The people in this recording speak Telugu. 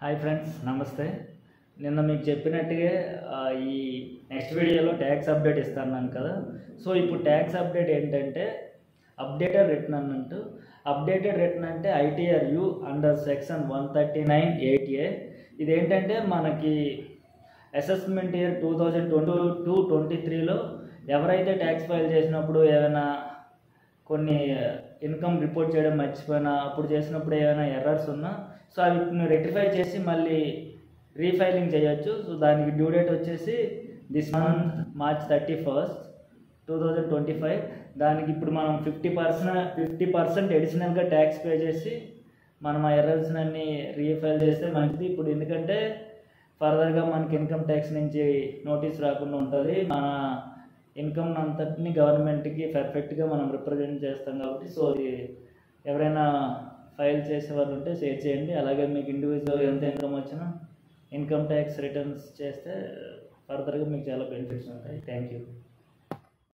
హాయ్ ఫ్రెండ్స్, నమస్తే. నిన్న మీకు చెప్పినట్టుగా ఈ నెక్స్ట్ వీడియోలో ట్యాక్స్ అప్డేట్ ఇస్తాను కదా. సో ఇప్పుడు ట్యాక్స్ అప్డేట్ ఏంటంటే అప్డేటెడ్ రిటర్న్ అన్నట్టు. అప్డేటెడ్ రిటర్న్ అంటే ITRU అండర్ సెక్షన్ 139(8A). ఇదేంటంటే మనకి అసెస్మెంట్ ఇయర్ 2022-23లో ఎవరైతే ట్యాక్స్ ఫైల్ చేసినప్పుడు ఏమైనా కొన్ని ఇన్కమ్ రిపోర్ట్ చేయడం మర్చిపోయినా, అప్పుడు చేసినప్పుడు ఏమైనా ఎర్రర్స్ ఉన్నా, సో అవి రెక్టిఫై చేసి మళ్ళీ రీఫైలింగ్ చేయొచ్చు. సో దానికి డ్యూ డేట్ వచ్చేసి దిస్ మంత్ March 31st, 2025. దానికి ఇప్పుడు మనం 50% అడిషనల్గా ట్యాక్స్ పే చేసి మనం ఆ ఎర్రర్స్ అన్ని రీఫైల్ చేస్తే మంచిది. ఇప్పుడు ఎందుకంటే ఫర్దర్గా మనకి ఇన్కమ్ ట్యాక్స్ నుంచి నోటీస్ రాకుండా ఉంటుంది. మన ఇన్కమ్ అంతటిని గవర్నమెంట్కి పర్ఫెక్ట్గా మనం రిప్రజెంట్ చేస్తాం కాబట్టి, సో అది ఎవరైనా ఫైల్ చేసే వాళ్ళు ఉంటే షేర్ చేయండి. అలాగే మీకు ఇండివిజువల్ ఎంత ఇన్కమ్ వచ్చినా ఇన్కమ్ ట్యాక్స్ రిటర్న్స్ చేస్తే ఫర్దర్గా మీకు చాలా బెనిఫిట్స్ ఉంటాయి. Thank you.